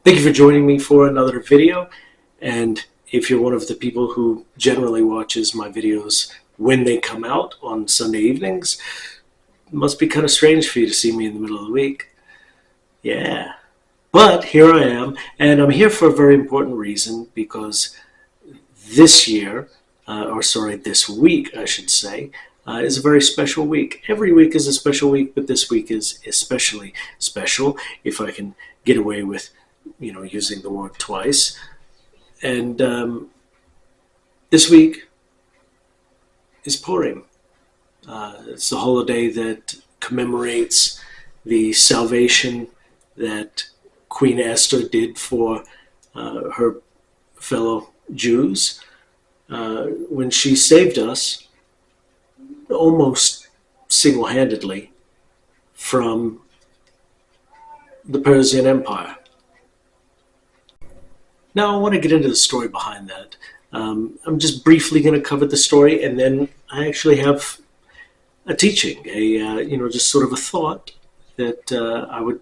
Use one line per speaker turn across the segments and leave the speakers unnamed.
Thank you for joining me for another video, and if you're one of the people who generally watches my videos when they come out on Sunday evenings, it must be kind of strange for you to see me in the middle of the week. Yeah. But here I am, and I'm here for a very important reason, because this this week, I should say, is a very special week. Every week is a special week, but this week is especially special, if I can get away with using the word twice. And this week is Purim. It's the holiday that commemorates the salvation that Queen Esther did for her fellow Jews when she saved us almost single-handedly from the Persian Empire. Now, I want to get into the story behind that. I'm just briefly going to cover the story, and then I actually have a teaching, just sort of a thought that I would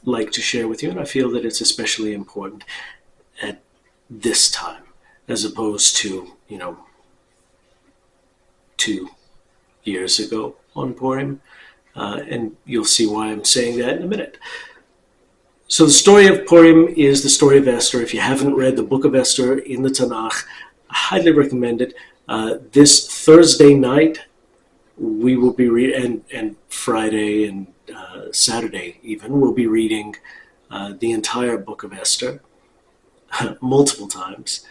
like to share with you, and I feel that it's especially important at this time, as opposed to, 2 years ago on Purim, and you'll see why I'm saying that in a minute. So the story of Purim is the story of Esther. If you haven't read the book of Esther in the Tanakh, I highly recommend it. This Thursday night, we will be reading, and Friday and Saturday even, we'll be reading the entire book of Esther multiple times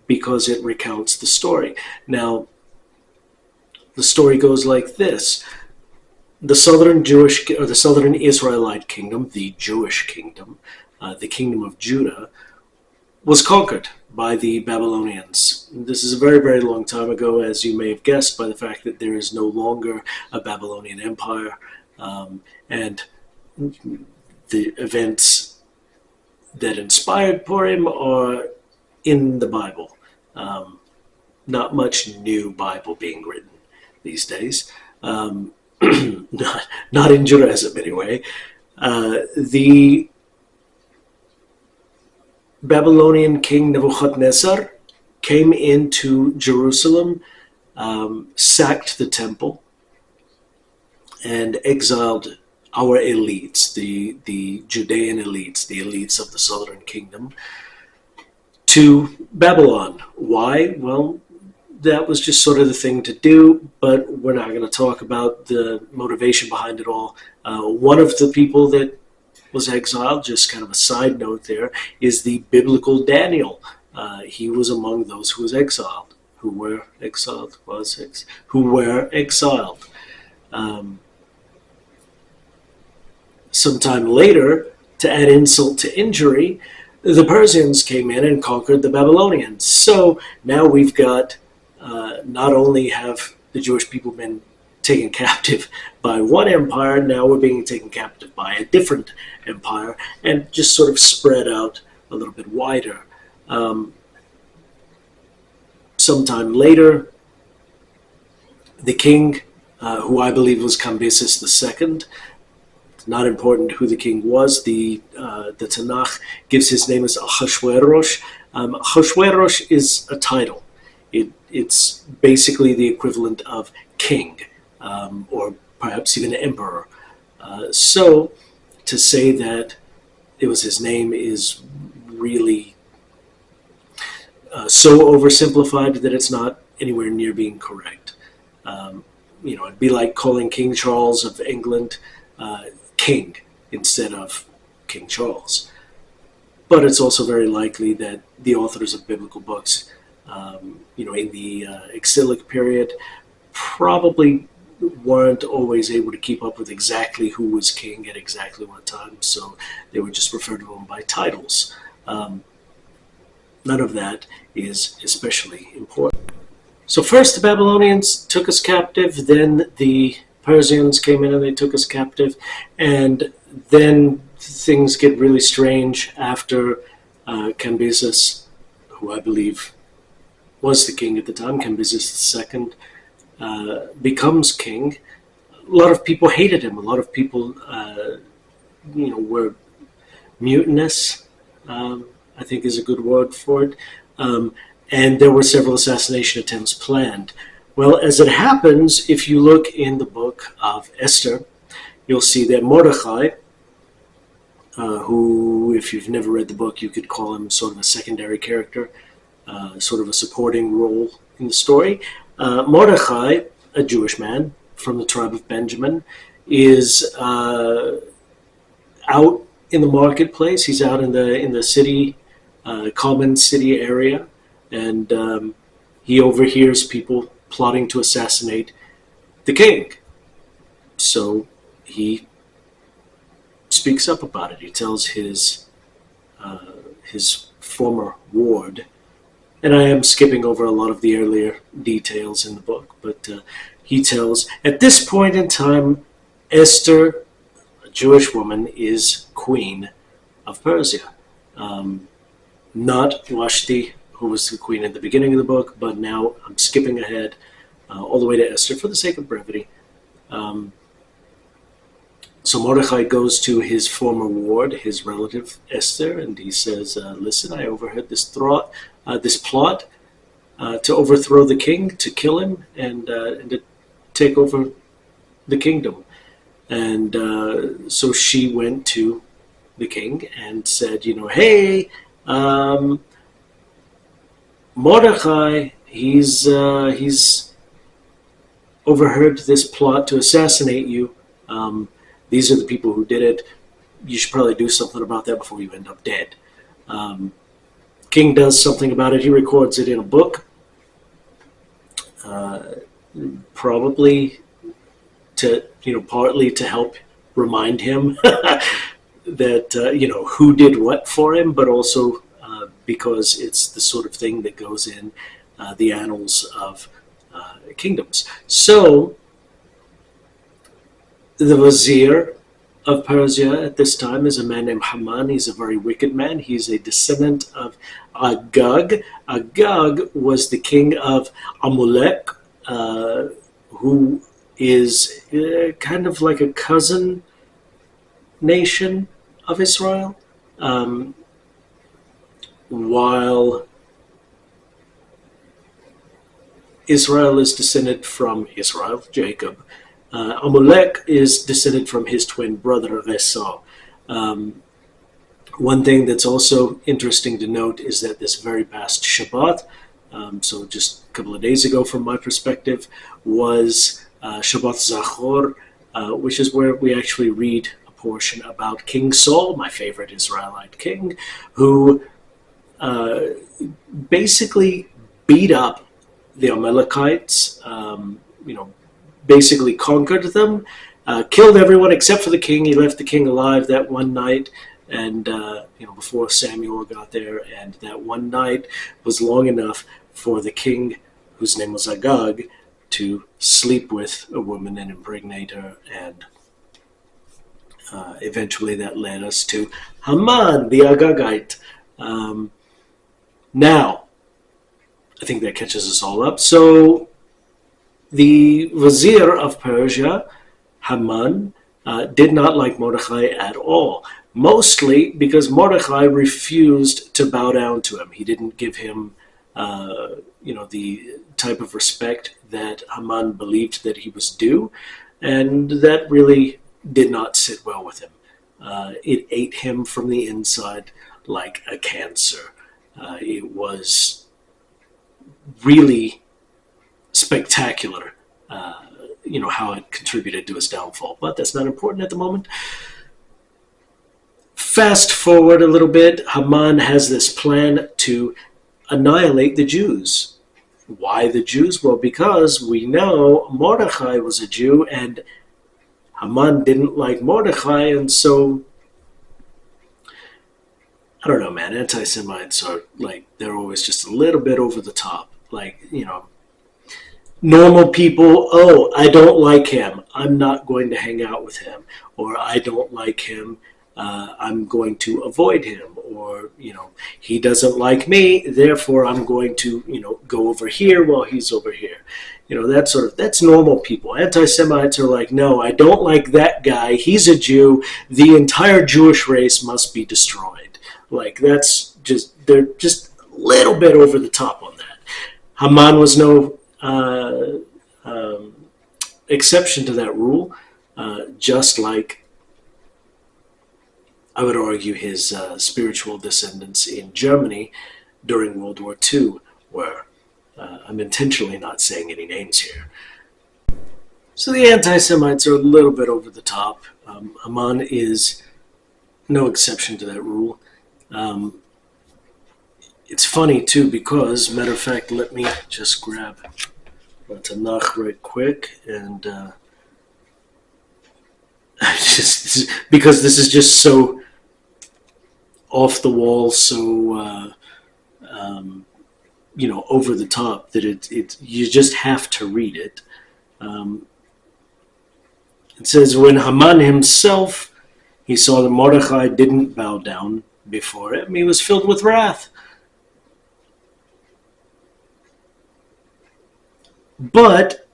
because it recounts the story. Now, the story goes like this. The southern Israelite kingdom, the Jewish kingdom, the kingdom of Judah, was conquered by the Babylonians. This is a very, very long time ago, as you may have guessed by the fact that there is no longer a Babylonian empire, and the events that inspired Purim are in the Bible. Not much new Bible being written these days. Not in Judaism anyway. The Babylonian king Nebuchadnezzar came into Jerusalem, sacked the temple, and exiled our elites, the Judean elites, the elites of the southern kingdom, to Babylon. Why? Well, that was just sort of the thing to do, but we're not going to talk about the motivation behind it all. One of the people that was exiled, just kind of a side note there, is the biblical Daniel. He was among those who were exiled. Sometime later, to add insult to injury, the Persians came in and conquered the Babylonians. So now we've got not only have the Jewish people been taken captive by one empire, now we're being taken captive by a different empire, and just sort of spread out a little bit wider. Sometime later, the king, who I believe was Cambyses II, it's not important who the king was, the Tanakh gives his name as Ahasuerus. Ahasuerus is a title. It's basically the equivalent of king, or perhaps even emperor. So to say that it was his name is really so oversimplified that it's not anywhere near being correct. It'd be like calling King Charles of England king instead of King Charles. But it's also very likely that the authors of biblical books in the exilic period probably weren't always able to keep up with exactly who was king at exactly what time, so they would just refer to him by titles. None of that is especially important. So first the Babylonians took us captive, then the Persians came in and they took us captive, and then things get really strange after Cambyses, who I believe was the king at the time, Cambyses II, becomes king. A lot of people hated him. A lot of people, were mutinous, I think is a good word for it. Um, and there were several assassination attempts planned. Well, as it happens, if you look in the book of Esther, you'll see that Mordecai, who, if you've never read the book, you could call him sort of a secondary character, sort of a supporting role in the story. Mordecai, a Jewish man from the tribe of Benjamin, is out in the marketplace. He's out in the city, common city area, and he overhears people plotting to assassinate the king. So he speaks up about it. He tells his former ward, and I am skipping over a lot of the earlier details in the book, but he tells, at this point in time, Esther, a Jewish woman, is queen of Persia. Not Vashti, who was the queen at the beginning of the book, but now I'm skipping ahead all the way to Esther for the sake of brevity. So Mordecai goes to his former ward, his relative Esther, and he says, listen, I overheard this plot to overthrow the king, to kill him, and to take over the kingdom. And so she went to the king and said, hey, Mordecai, he's overheard this plot to assassinate you. These are the people who did it. You should probably do something about that before you end up dead. King does something about it. He records it in a book, probably to, partly to help remind him that, who did what for him, but also because it's the sort of thing that goes in the annals of kingdoms. So the vizier of Persia at this time is a man named Haman. He's a very wicked man. He's a descendant of Agag. Agag was the king of Amalek, who is kind of like a cousin nation of Israel. While Israel is descended from Israel, Jacob, Amalek is descended from his twin brother, Esau. One thing that's also interesting to note is that this very past Shabbat, so just a couple of days ago from my perspective, was Shabbat Zachor, which is where we actually read a portion about King Saul, my favorite Israelite king, who basically beat up the Amalekites, basically conquered them, killed everyone except for the king. He left the king alive that one night, and before Samuel got there, and that one night was long enough for the king, whose name was Agag, to sleep with a woman and impregnate her, and eventually that led us to Haman, the Agagite. Now, I think that catches us all up. So the vizier of Persia, Haman, did not like Mordecai at all, mostly because Mordecai refused to bow down to him. He didn't give him, the type of respect that Haman believed that he was due, and that really did not sit well with him. It ate him from the inside like a cancer. It was really spectacular, how it contributed to his downfall. But that's not important at the moment. Fast forward a little bit, Haman has this plan to annihilate the Jews. Why the Jews? Well, because we know Mordecai was a Jew, and Haman didn't like Mordecai, and so I don't know, man, anti-Semites are they're always just a little bit over the top. Normal people, oh, I don't like him, I'm not going to hang out with him. Or I don't like him, I'm going to avoid him, or he doesn't like me, therefore I'm going to go over here while he's over here. That's normal people. Anti-Semites are like, no, I don't like that guy. He's a Jew. The entire Jewish race must be destroyed. Like, they're just a little bit over the top on that. Haman was no exception to that rule, just like I would argue his spiritual descendants in Germany during World War II were. I'm intentionally not saying any names here. So the anti-Semites are a little bit over the top. Haman is no exception to that rule. It's funny, too, because, matter of fact, let me just grab the Tanakh right quick, and because this is just so off the wall, so over the top, that you just have to read it. It says, when Haman himself, he saw that Mordechai didn't bow down before him, he was filled with wrath. But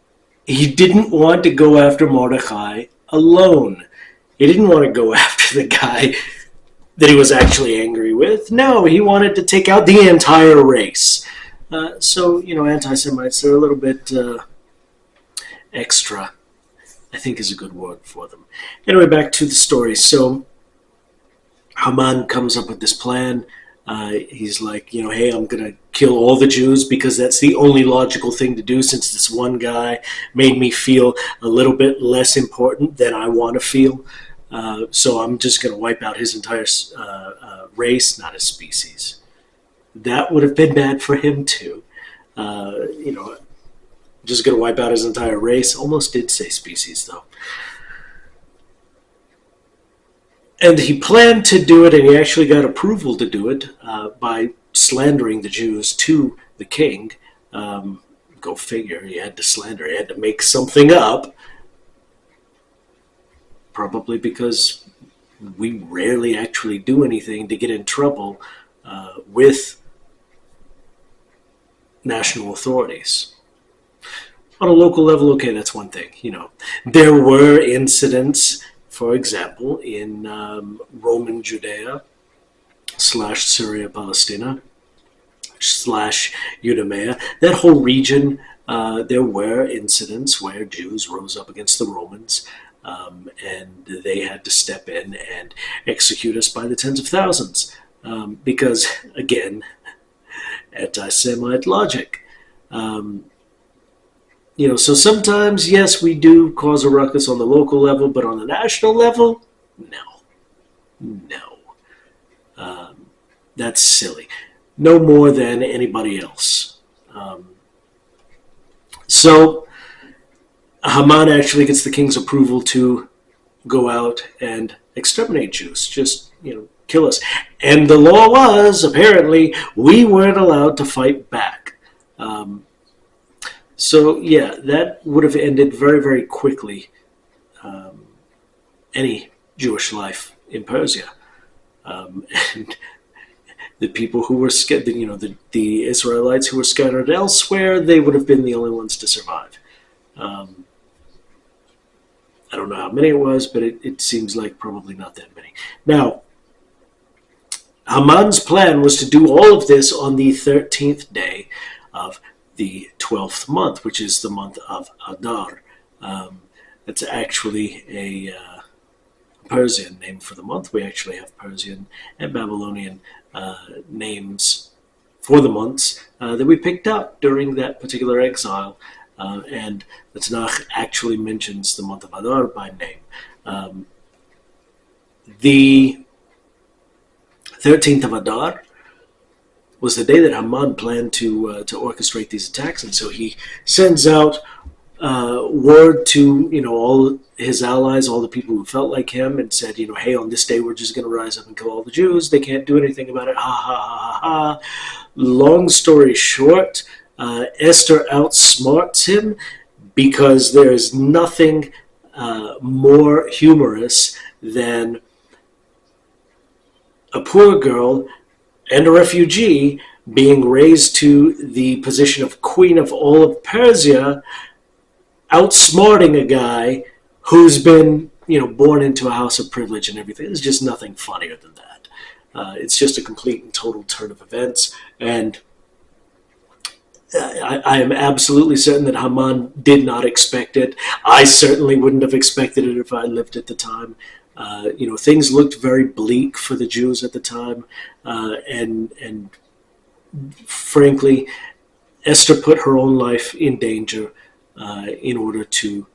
he didn't want to go after Mordechai alone. He didn't want to go after the guy that he was actually angry with. No, he wanted to take out the entire race. So, anti-Semites, they're a little bit extra, I think is a good word for them. Anyway, back to the story. So, Haman comes up with this plan. He's like, hey, I'm going to kill all the Jews because that's the only logical thing to do, since this one guy made me feel a little bit less important than I want to feel. So I'm just going to wipe out his entire race, not his species. That would have been bad for him too. Just going to wipe out his entire race. Almost did say species, though. And he planned to do it, and he actually got approval to do it by slandering the Jews to the king. Go figure, he had to slander, he had to make something up. Probably because we rarely actually do anything to get in trouble with national authorities. On a local level, okay, that's one thing. There were incidents, for example, in Roman Judea / Syria, Palestina / Idumea, that whole region, there were incidents where Jews rose up against the Romans, and they had to step in and execute us by the tens of thousands. Because, again, anti-Semite logic. So sometimes, yes, we do cause a ruckus on the local level, but on the national level, no. That's silly. No more than anybody else. So Haman actually gets the king's approval to go out and exterminate Jews. Just, kill us. And the law was, apparently, we weren't allowed to fight back. So, yeah, that would have ended very, very quickly any Jewish life in Persia. And the people who were the Israelites who were scattered elsewhere, they would have been the only ones to survive. I don't know how many it was, but it seems like probably not that many. Now, Haman's plan was to do all of this on the 13th day of the 12th month, which is the month of Adar. It's actually a Persian name for the month. We actually have Persian and Babylonian names for the months that we picked up during that particular exile. And the Tanakh actually mentions the month of Adar by name. The 13th of Adar was the day that Haman planned to orchestrate these attacks, and so he sends out word to all his allies, all the people who felt like him, and said, hey, on this day we're just going to rise up and kill all the Jews. They can't do anything about it. Ha ha ha ha ha. Long story short, Esther outsmarts him because there is nothing more humorous than a poor girl and a refugee being raised to the position of queen of all of Persia, outsmarting a guy who's been, born into a house of privilege and everything. There's just nothing funnier than that. It's just a complete and total turn of events, and I am absolutely certain that Haman did not expect it. I certainly wouldn't have expected it if I lived at the time. Things looked very bleak for the Jews at the time, and frankly, Esther put her own life in danger in order to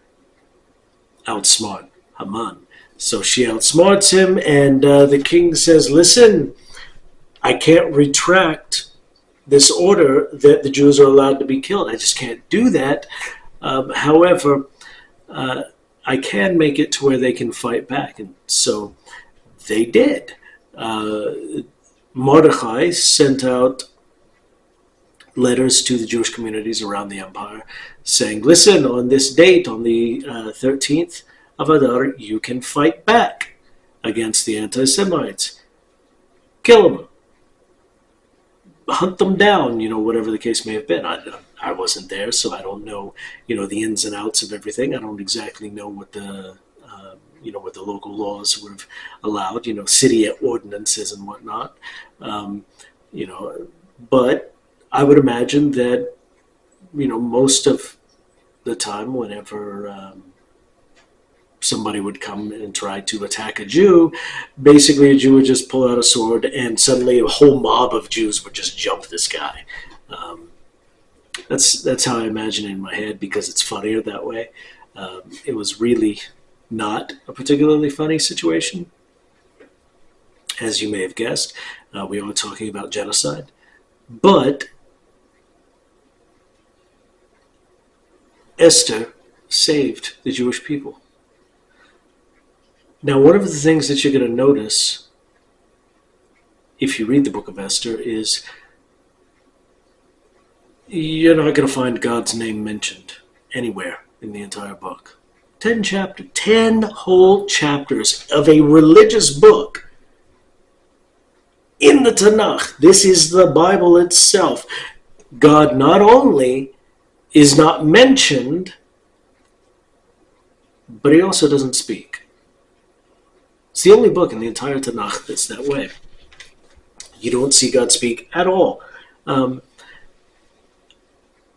outsmart Haman. So she outsmarts him, and the king says, "Listen, I can't retract this order that the Jews are allowed to be killed. I just can't do that. However, I can make it to where they can fight back." And so they did. Mordechai sent out letters to the Jewish communities around the empire saying, "Listen, on this date, on the 13th of Adar, you can fight back against the anti-Semites. Kill them. Hunt them down," whatever the case may have been. I wasn't there, so I don't know, the ins and outs of everything. I don't exactly know what the local laws would have allowed, city ordinances and whatnot. But I would imagine that, most of the time, whenever somebody would come and try to attack a Jew, basically a Jew would just pull out a sword, and suddenly a whole mob of Jews would just jump this guy. That's how I imagine it in my head, because it's funnier that way. It was really not a particularly funny situation, as you may have guessed. We are talking about genocide, but Esther saved the Jewish people. Now, one of the things that you're going to notice if you read the book of Esther is you're not going to find God's name mentioned anywhere in the entire book. 10 whole chapters of a religious book in the Tanakh. This is the Bible itself. God not only is not mentioned, but he also doesn't speak. It's the only book in the entire Tanakh that's that way. You don't see God speak at all. And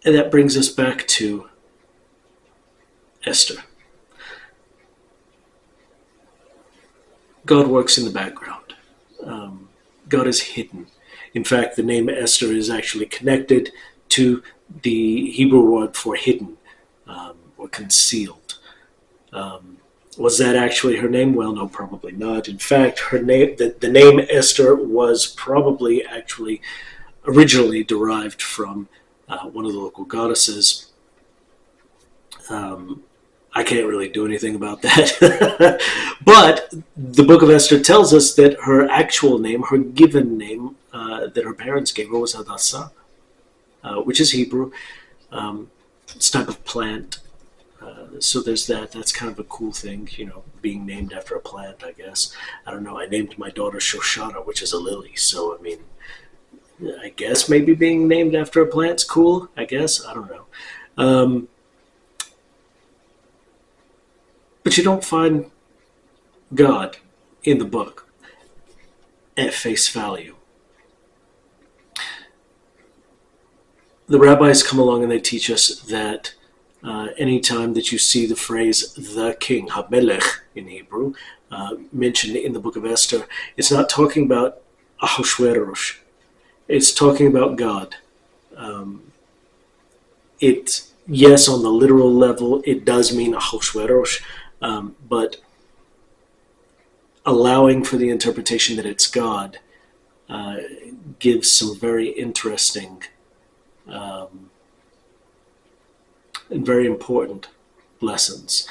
that brings us back to Esther. God works in the background. God is hidden. In fact, the name Esther is actually connected to the Hebrew word for hidden or concealed. Was that actually her name? Well, no, probably not. In fact, her name, the name Esther was probably actually originally derived from one of the local goddesses. I can't really do anything about that. But the book of Esther tells us that her actual name, her given name that her parents gave her was Hadassah, which is Hebrew. It's a type of plant. So there's that. That's kind of a cool thing, being named after a plant, I guess. I don't know. I named my daughter Shoshana, which is a lily. So, I mean, I guess maybe being named after a plant's cool, I guess. I don't know. But you don't find God in the book at face value. The rabbis come along and they teach us that anytime that you see the phrase the king, HaMelech in Hebrew, mentioned in the book of Esther, it's not talking about Ahasuerus. It's talking about God. Yes, on the literal level, it does mean Ahasuerus, but allowing for the interpretation that it's God gives some very interesting and very important lessons.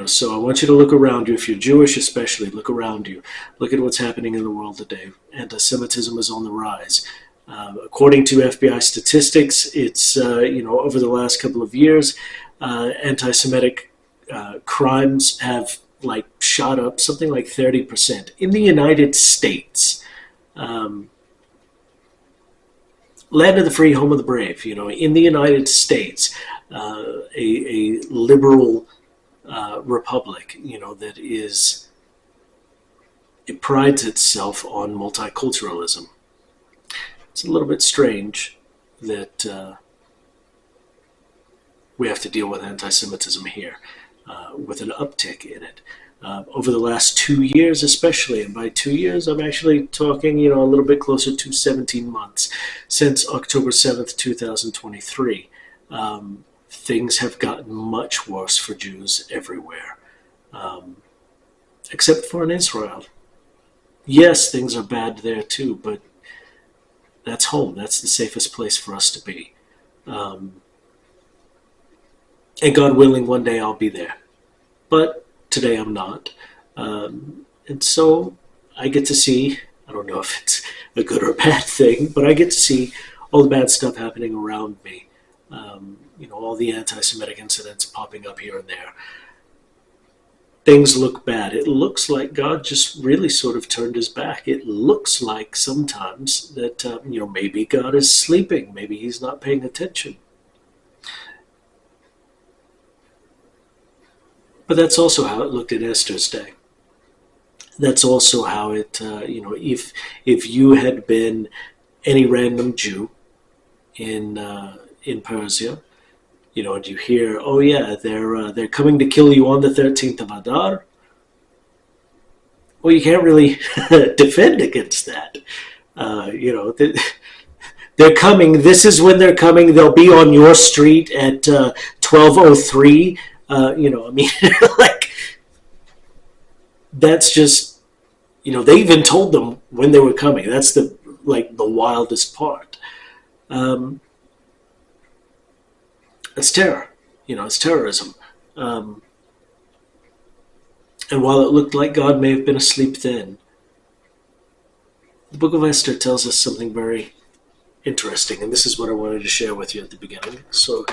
So I want you to look around you. If you're Jewish especially, look around you. Look at what's happening in the world today. Anti-Semitism is on the rise. According to FBI statistics, it's, over the last couple of years, anti-Semitic crimes have, shot up something like 30%. In the United States, land of the free, home of the brave, in the United States, a liberal republic, that it prides itself on multiculturalism. It's a little bit strange that we have to deal with anti-Semitism here, with an uptick in it. Over the last 2 years especially, and by 2 years I'm actually talking, a little bit closer to 17 months, since October 7th, 2023, things have gotten much worse for Jews everywhere, except for in Israel. Yes, things are bad there too, but that's home. That's the safest place for us to be. And God willing, one day I'll be there. But today I'm not. And so I get to see, I don't know if it's a good or a bad thing, but I get to see all the bad stuff happening around me. All the anti-Semitic incidents popping up here and there. Things look bad. It looks like God just really sort of turned his back. It looks like sometimes that, maybe God is sleeping. Maybe he's not paying attention. But that's also how it looked in Esther's day. That's also how it, if you had been any random Jew in Persia, and you hear, oh yeah, they're coming to kill you on the 13th of Adar. Well, you can't really defend against that. They're coming. This is when they're coming. They'll be on your street at 12:03. Like, that's just, they even told them when they were coming. That's the wildest part. It's terror, it's terrorism. And while it looked like God may have been asleep then, the book of Esther tells us something very interesting, and this is what I wanted to share with you at the beginning. So,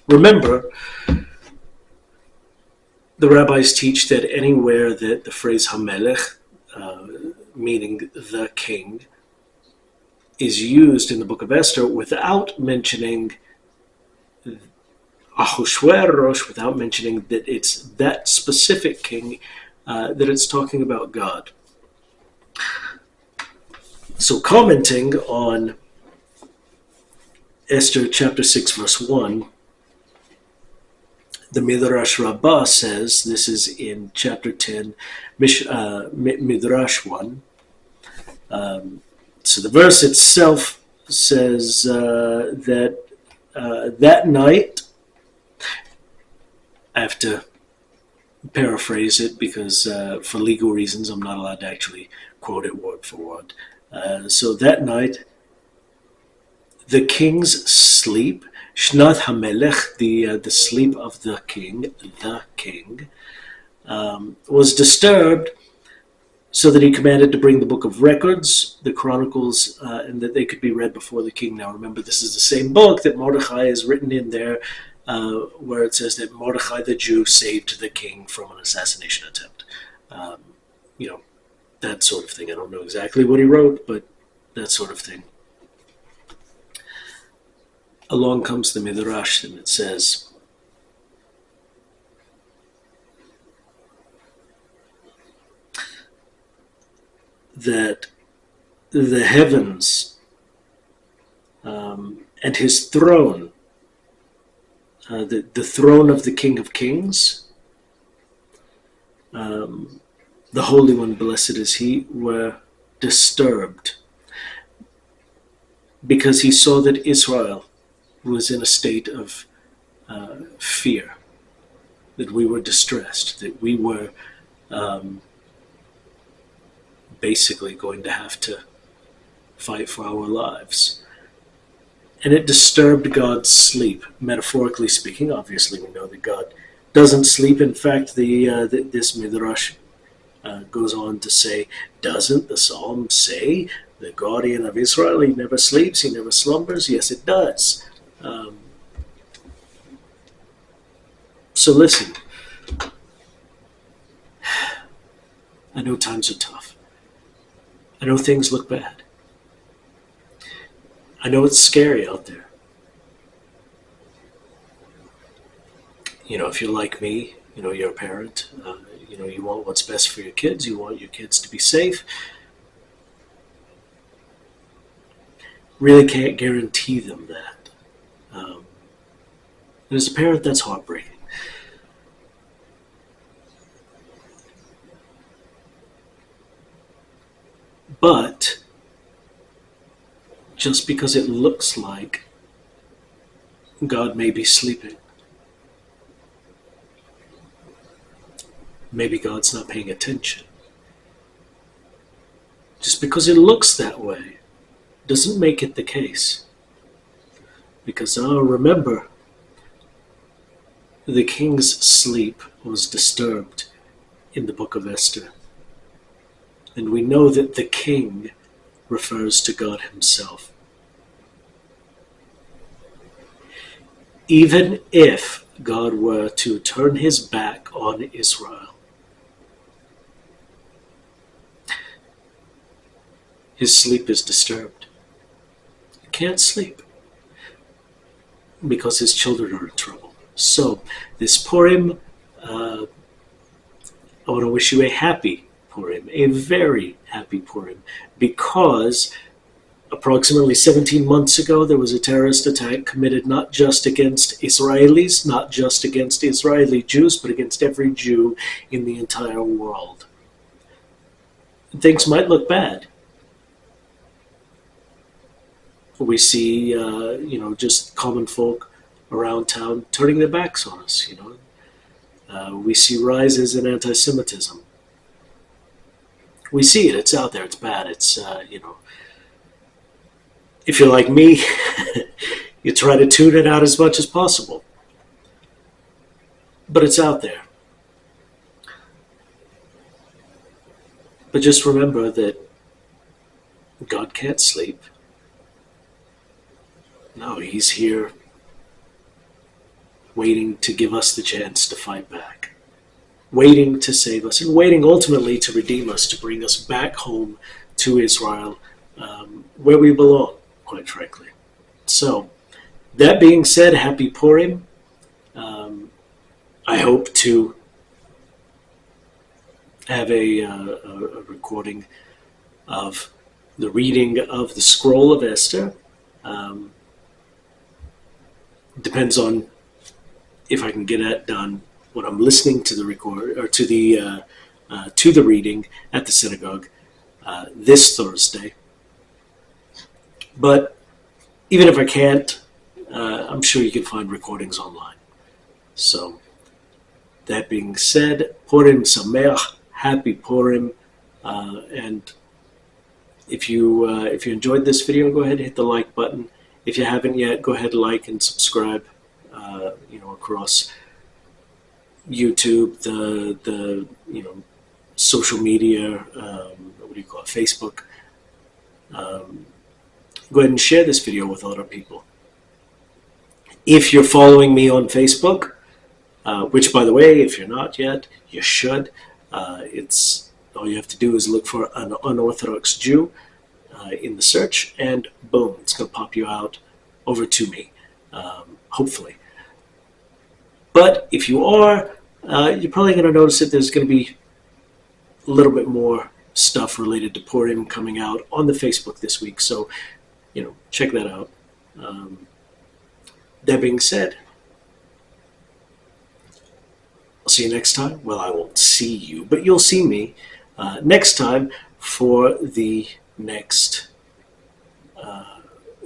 remember, the rabbis teach that anywhere that the phrase Hamelech, meaning the king, is used in the book of Esther without mentioning Ahasuerus, without mentioning that it's that specific king, that it's talking about God. So commenting on Esther chapter 6 verse 1, the Midrash Rabbah says, this is in chapter 10, Midrash 1, so the verse itself says that that night, I have to paraphrase it because for legal reasons I'm not allowed to actually quote it word for word. So that night, the king's sleep, Shnat HaMelech, the sleep of the king, was disturbed, so that he commanded to bring the book of records, the chronicles, and that they could be read before the king. Now remember, this is the same book that Mordechai is written in there, where it says that Mordechai the Jew saved the king from an assassination attempt. That sort of thing. I don't know exactly what he wrote, but that sort of thing. Along comes the Midrash, and it says, that the heavens and his throne, the throne of the King of Kings, the Holy One, blessed is he, were disturbed because he saw that Israel was in a state of fear, that we were distressed, that we were basically going to have to fight for our lives. And it disturbed God's sleep, metaphorically speaking. Obviously, we know that God doesn't sleep. In fact, this Midrash goes on to say, doesn't the Psalm say, the guardian of Israel, he never sleeps, he never slumbers? Yes, it does. So listen, know times are tough. I know things look bad. I know it's scary out there. If you're like me, you're a parent, you want what's best for your kids, you want your kids to be safe. Really can't guarantee them that. And as a parent, that's heartbreaking. But just because it looks like God may be sleeping, maybe God's not paying attention. Just because it looks that way doesn't make it the case. Because remember, the king's sleep was disturbed in the book of Esther. And we know that the king refers to God himself. Even if God were to turn his back on Israel, his sleep is disturbed. He can't sleep because his children are in trouble. So, this Purim, I want to wish you a happy Purim, a very happy Purim, because approximately 17 months ago there was a terrorist attack committed not just against Israelis, not just against Israeli Jews, but against every Jew in the entire world. Things might look bad. We see, just common folk around town turning their backs on us, We see rises in anti-Semitism. We see it. It's out there. It's bad. It's, if you're like me, you try to tune it out as much as possible. But it's out there. But just remember that God can't sleep. No, he's here waiting to give us the chance to fight back, waiting to save us, and waiting ultimately to redeem us, to bring us back home to Israel, where we belong, quite frankly. So, that being said, happy Purim. I hope to have a recording of the reading of the scroll of Esther. Depends on if I can get that done when I'm listening to the record or to the reading at the synagogue this Thursday. But even if I can't, I'm sure you can find recordings online. So that being said, Purim Sameach, happy Purim, and if you enjoyed this video, go ahead and hit the like button. If you haven't yet, go ahead and like and subscribe. Across YouTube, the social media, Facebook. Go ahead and share this video with other people. If you're following me on Facebook, which by the way, if you're not yet, you should. It's all you have to do is look for an unorthodox Jew in the search, and boom, it's going to pop you out over to me, hopefully. But if you are, you're probably going to notice that there's going to be a little bit more stuff related to Purim coming out on the Facebook this week. So, check that out. That being said, I'll see you next time. Well, I won't see you, but you'll see me next time for the next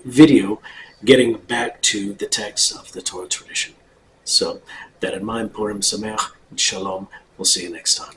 video, getting back to the text of the Torah tradition. So, that in mind, Purim Sameach and Shalom. We'll see you next time.